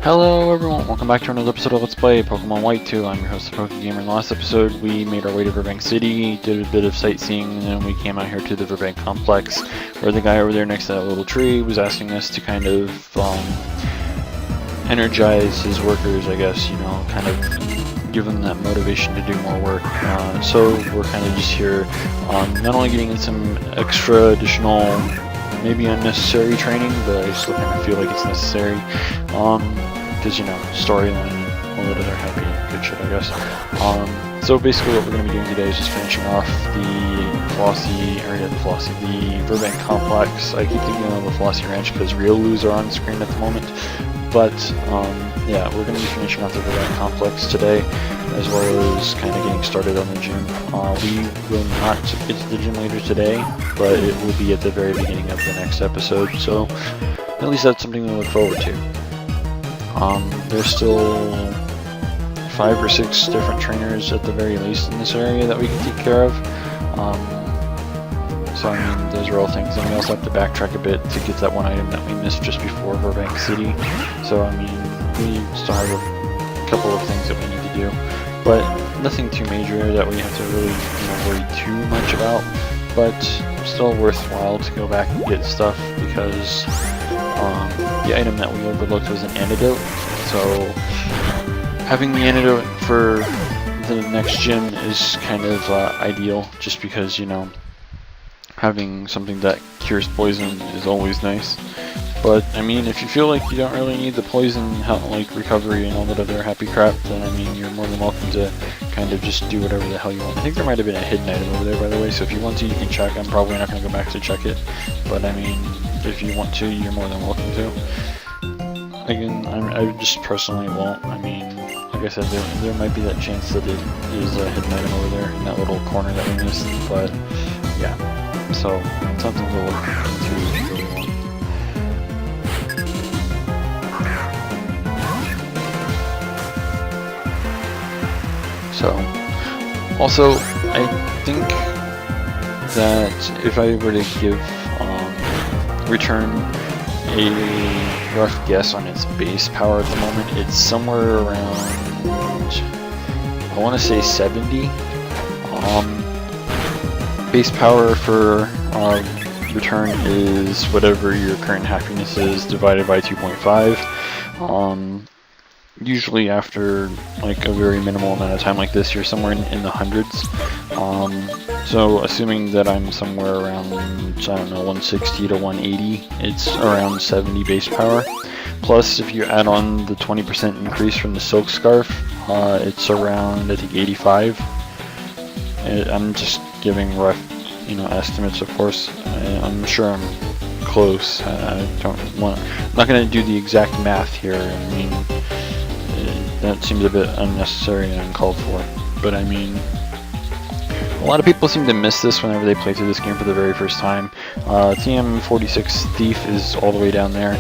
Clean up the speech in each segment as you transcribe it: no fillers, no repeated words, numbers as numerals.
Hello everyone, welcome back to another episode of Let's Play Pokemon White 2. I'm your host, the PokeGamer. In the last episode, we made our way to Virbank City, did a bit of sightseeing, and then we came out here to the Virbank Complex, where the guy over there next to that little tree was asking us to kind of energize his workers, I guess, you know, kind of give them that motivation to do more work. So we're kind of just here, not only getting in some extra additional, maybe unnecessary training, but I still kind of feel like it's necessary, because, you know, storyline and all that other happy good shit, I guess. So basically what we're going to be doing today is just finishing off the Virbank Complex. I keep thinking of the Flossy Ranch because Riolu's are on screen at the moment, but yeah, we're going to be finishing off the Virbank Complex today, as well as kind of getting started on the gym. We will not get to the gym later today, but it will be at the very beginning of the next episode, so at least that's something to look forward to. There's still 5 or 6 different trainers at the very least in this area that we can take care of. So I mean, those are all things, and we also have to backtrack a bit to get that one item that we missed just before Virbank City. So I mean, we still have a couple of things that we need to do, but nothing too major that we have to really, you know, worry too much about. But still worthwhile to go back and get stuff, because the item that we overlooked was an Antidote. So having the Antidote for the next gym is kind of ideal, just because, you know, having something that cures poison is always nice. But I mean, if you feel like you don't really need the poison, like recovery and all that other happy crap, then I mean, you're more than welcome to kind of just do whatever the hell you want. I think there might have been a hidden item over there, by the way, so if you want to, you can check. I'm probably not going to go back to check it, but I mean, if you want to, you're more than welcome to. Again, I just personally won't. I mean, like I said, there might be that chance that it is a hidden item over there in that little corner that we missed, but yeah. So, something to look into if you really want. So, also, I think that if I were to give Return a rough guess on its base power at the moment, it's somewhere around, I want to say 70. Base power for Return is whatever your current happiness is divided by 2.5. Usually after like a very minimal amount of time like this, you're somewhere in the hundreds. So assuming that I'm somewhere around, I don't know, 160 to 180, it's around 70 base power. Plus, if you add on the 20% increase from the Silk Scarf, it's around, I think, 85. I'm just giving rough, you know, estimates, of course. I'm sure I'm close. I'm not going to do the exact math here. I mean, that seems a bit unnecessary and uncalled for. But I mean, a lot of people seem to miss this whenever they play through this game for the very first time. TM46 Thief is all the way down there.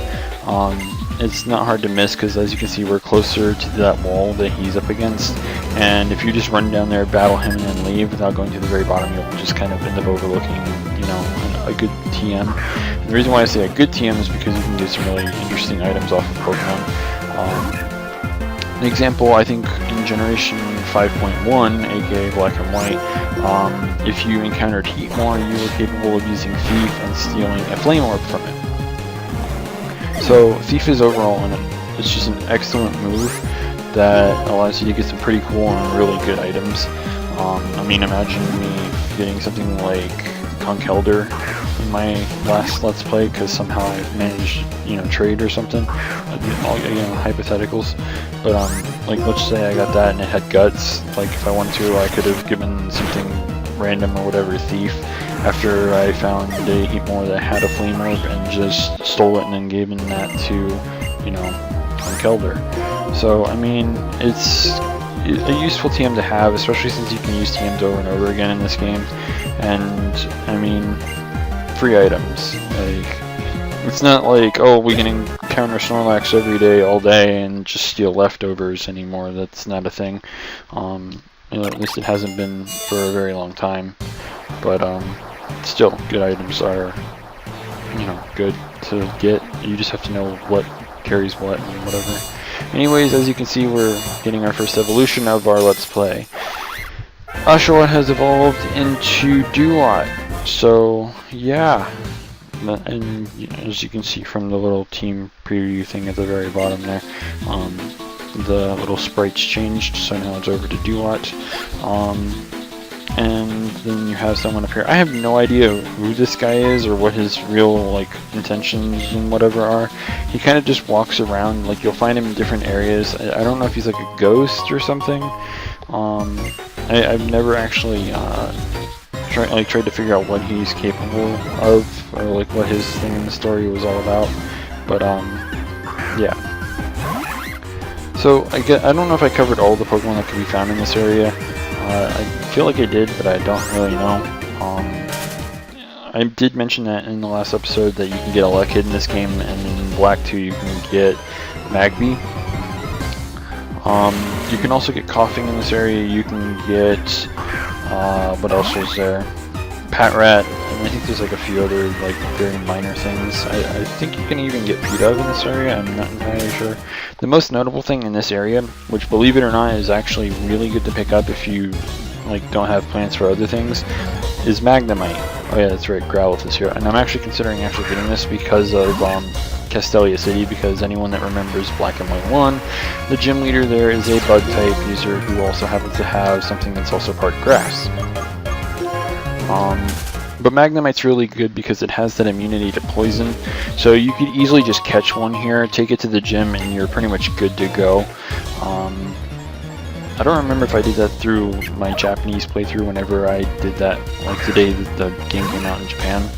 It's not hard to miss because, as you can see, we're closer to that wall that he's up against, and if you just run down there, battle him, and then leave without going to the very bottom, you'll just kind of end up overlooking, you know, a good TM. And the reason why I say a good TM is because you can get some really interesting items off of Pokemon. An example, I think in Generation 5.1, aka Black and White, if you encountered Heatmore, you were capable of using Thief and stealing a Flame Orb from it. So Thief is overall, it's just an excellent move that allows you to get some pretty cool and really good items. I mean, imagine me getting something like Conkeldurr in my last Let's Play because somehow I managed, you know, trade or something. Again, hypotheticals. But like, let's say I got that and it had Guts. Like, if I wanted to, I could have given something random or whatever Thief after I found a Heatmore that had a Flame Orb and just stole it and then gave that to, you know, Conkeldurr. So I mean, it's a useful TM to have, especially since you can use TMs over and over again in this game. And I mean, free items. Like, it's not like, oh, we can encounter Snorlax every day, all day, and just steal leftovers anymore. That's not a thing. You know, at least it hasn't been for a very long time. But still, good items are, you know, good to get. You just have to know what carries what and whatever. anyways, as you can see, we're getting our first evolution of our Let's Play. Oshawott has evolved into Duat, so yeah. And as you can see from the little team preview thing at the very bottom there, the little sprites changed, so now it's over to Duat. And then you have someone up here. I have no idea who this guy is or what his real like intentions and whatever are. He kind of just walks around, like you'll find him in different areas. I don't know if he's like a ghost or something. I've never actually tried to figure out what he's capable of, or like what his thing in the story was all about. But yeah. So I don't know if I covered all the Pokemon that could be found in this area. I feel like I did, but I don't really know. I did mention that in the last episode that you can get a Lekid in this game, and in Black 2 you can get Magby. You can also get Coughing in this area. You can get what else was there? Patrat, and I think there's like a few other like very minor things. I think you can even get Pidove in this area. I'm not entirely sure. The most notable thing in this area, which believe it or not is actually really good to pick up if you like don't have plans for other things, is Magnemite. Oh yeah, that's right, Growlithe is here, and I'm actually considering getting this because of Castelia City, because anyone that remembers Black and White 1, the gym leader there is a bug type user who also happens to have something that's also part grass. But Magnemite's really good because it has that immunity to poison, so you could easily just catch one here, take it to the gym, and you're pretty much good to go. I don't remember if I did that through my Japanese playthrough whenever I did that, like the day that the game came out in Japan.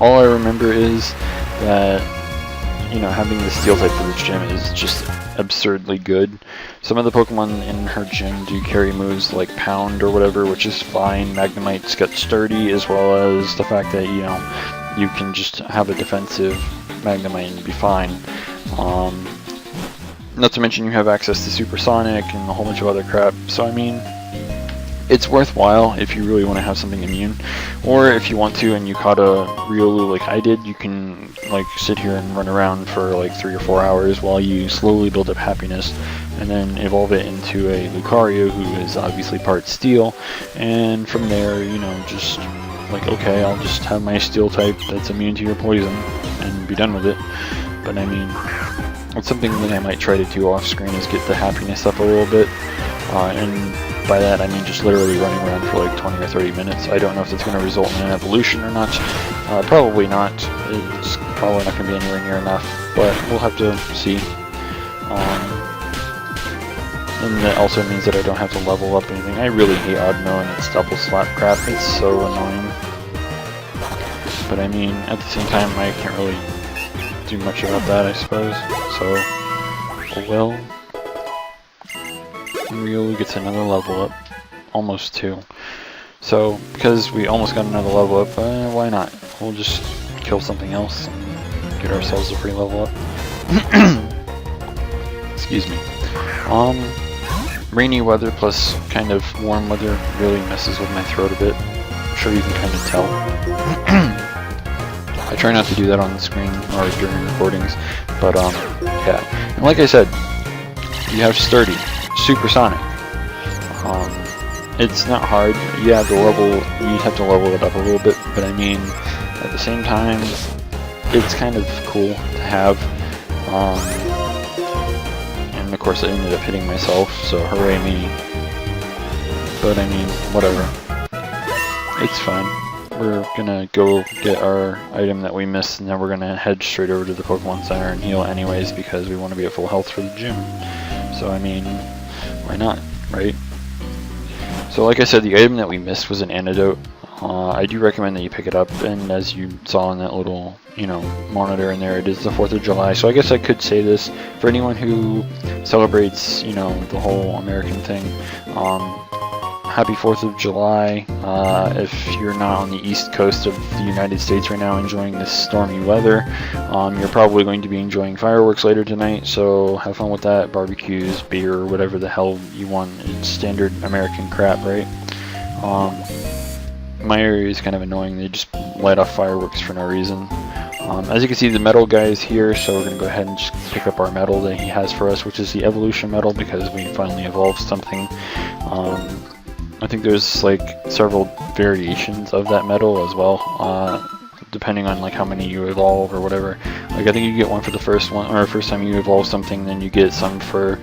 All I remember is that, you know, having the steel type for this gym is just absurdly good. Some of the Pokemon in her gym do carry moves like Pound or whatever, which is fine. Magnemite's got Sturdy, as well as the fact that, you know, you can just have a defensive Magnemite and be fine. Not to mention you have access to Supersonic and a whole bunch of other crap, so I mean, it's worthwhile if you really want to have something immune. Or if you want to and you caught a Riolu like I did, you can like sit here and run around for like 3 or 4 hours while you slowly build up happiness, and then evolve it into a Lucario who is obviously part steel, and from there, you know, just like, okay, I'll just have my steel type that's immune to your poison and be done with it. But I mean, it's something that I might try to do off screen, is get the happiness up a little bit, and by that I mean just literally running around for like 20 or 30 minutes. I don't know if that's going to result in an evolution or not. Probably not. It's probably not going to be anywhere near enough, but we'll have to see. And that also means that I don't have to level up anything. I really hate Audino and its double slap crap. It's so annoying. But I mean, at the same time, I can't really do much about that, I suppose. So, oh well. Riolu gets another level up, almost 2. So, because we almost got another level up, why not? We'll just kill something else and get ourselves a free level up. Excuse me. Rainy weather plus kind of warm weather really messes with my throat a bit. I'm sure you can kind of tell. I try not to do that on the screen or during recordings, but yeah. And like I said, you have Sturdy, Supersonic. It's not hard. Yeah, you'd have to level it up a little bit, but I mean, at the same time, it's kind of cool to have. And of course I ended up hitting myself, so hooray me. But I mean, whatever. It's fine. We're gonna go get our item that we missed, and then we're gonna head straight over to the Pokemon Center and heal anyways, because we want to be at full health for the gym. So I mean, why not, right? So like I said, the item that we missed was an Antidote. I do recommend that you pick it up, and as you saw in that little, you know, monitor in there, it is the 4th of July, so I guess I could say this for anyone who celebrates, you know, the whole American thing. Happy 4th of July. If you're not on the east coast of the United States right now enjoying this stormy weather, you're probably going to be enjoying fireworks later tonight, so have fun with that. Barbecues, beer, whatever the hell you want. It's standard American crap, right? My area is kind of annoying. They just light off fireworks for no reason. As you can see, the medal guy is here, so we're going to go ahead and just pick up our medal that he has for us, which is the evolution medal, because we finally evolved something. I think there's like several variations of that medal as well, depending on like how many you evolve or whatever. Like I think you get one for the first one, or first time you evolve something, then you get some for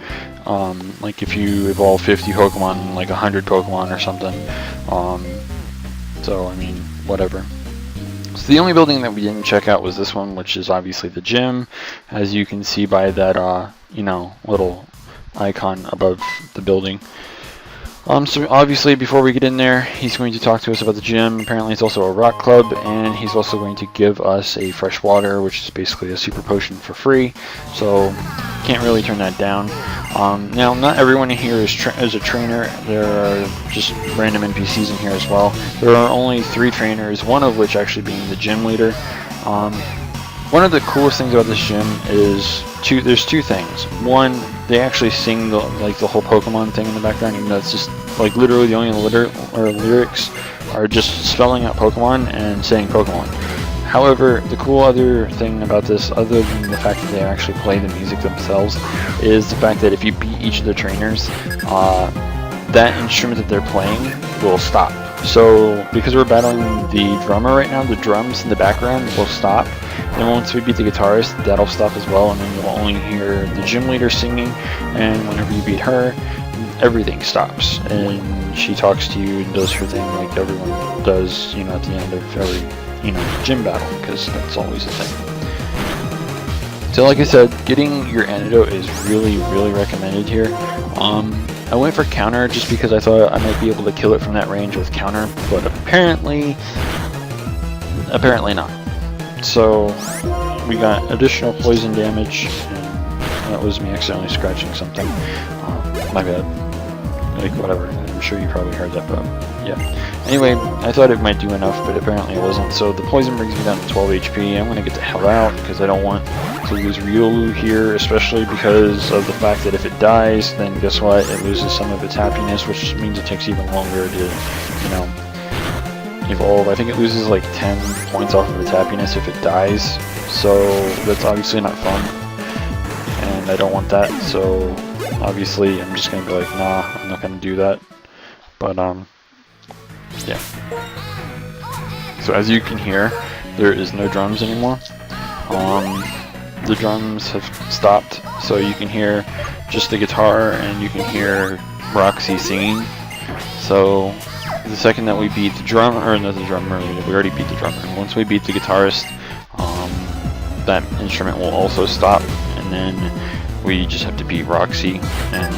like if you evolve 50 Pokemon, like 100 Pokemon or something. So I mean, whatever. So the only building that we didn't check out was this one, which is obviously the gym, as you can see by that you know, little icon above the building. So obviously before we get in there, he's going to talk to us about the gym. Apparently it's also a rock club, and he's also going to give us a fresh water, which is basically a super potion for free. So can't really turn that down. Now not everyone in here is a trainer. There are just random NPCs in here as well. There are only 3 trainers, one of which actually being the gym leader. One of the coolest things about this gym is there's 2 things. One, they actually sing the whole Pokemon thing in the background, even though it's just like literally the only lyrics are just spelling out Pokemon and saying Pokemon. However, the cool other thing about this, other than the fact that they actually play the music themselves, is the fact that if you beat each of the trainers, that instrument that they're playing will stop. So because we're battling the drummer right now, the drums in the background will stop. And once we beat the guitarist, that'll stop as well, and then you'll only hear the gym leader singing, and whenever you beat her, everything stops, and she talks to you and does her thing like everyone does, you know, at the end of every, you know, gym battle, because that's always a thing. So like I said, getting your antidote is really, really recommended here. I went for counter just because I thought I might be able to kill it from that range with counter, but apparently not. So we got additional poison damage, and that was me accidentally scratching something. My bad. Like whatever. I'm sure you probably heard that, but yeah. Anyway, I thought it might do enough, but apparently it wasn't. So the poison brings me down to 12 HP. I'm gonna get the hell out because I don't want to lose Riolu here, especially because of the fact that if it dies, then guess what? It loses some of its happiness, which means it takes even longer to, you know, evolve. I think it loses like 10 points off of its happiness if it dies, so that's obviously not fun, and I don't want that. So obviously I'm just gonna be like, nah, I'm not gonna do that. But yeah. So as you can hear, there is no drums anymore. The drums have stopped, so you can hear just the guitar, and you can hear Roxy singing. So the second that we beat the drummer, or not the drummer, we already beat the drummer. Once we beat the guitarist, that instrument will also stop, and then we just have to beat Roxy, and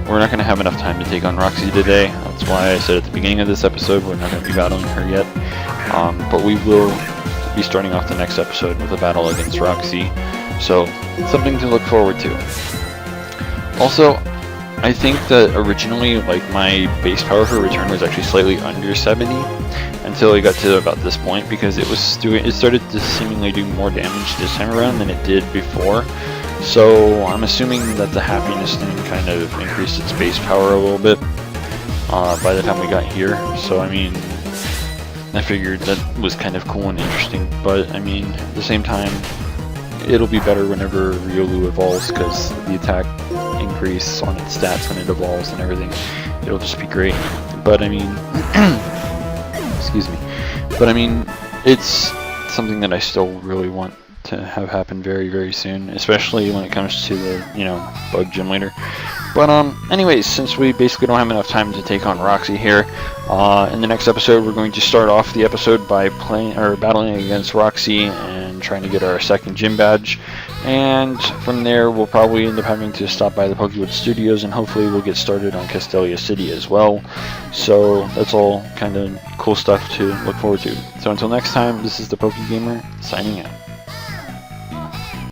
we're not going to have enough time to take on Roxy today. That's why I said at the beginning of this episode we're not going to be battling her yet, but we will be starting off the next episode with a battle against Roxy, so something to look forward to. Also, I think that originally, like, my base power for return was actually slightly under 70 until it got to about this point, because it started to seemingly do more damage this time around than it did before. So I'm assuming that the happiness thing kind of increased its base power a little bit by the time we got here. So I mean, I figured that was kind of cool and interesting, but I mean, at the same time, it'll be better whenever Riolu evolves, because the attack increase on its stats when it evolves and everything. It'll just be great. But I mean, excuse me. But I mean, it's something that I still really want to have happen very, very soon, especially when it comes to the, you know, bug gym leader. But anyways, since we basically don't have enough time to take on Roxy here, in the next episode we're going to start off the episode by battling against Roxy and trying to get our second gym badge, and from there we'll probably end up having to stop by the PokeBeach Studios, and hopefully we'll get started on Castelia City as well. So that's all kind of cool stuff to look forward to. So until next time, this is the PokeGamer signing out.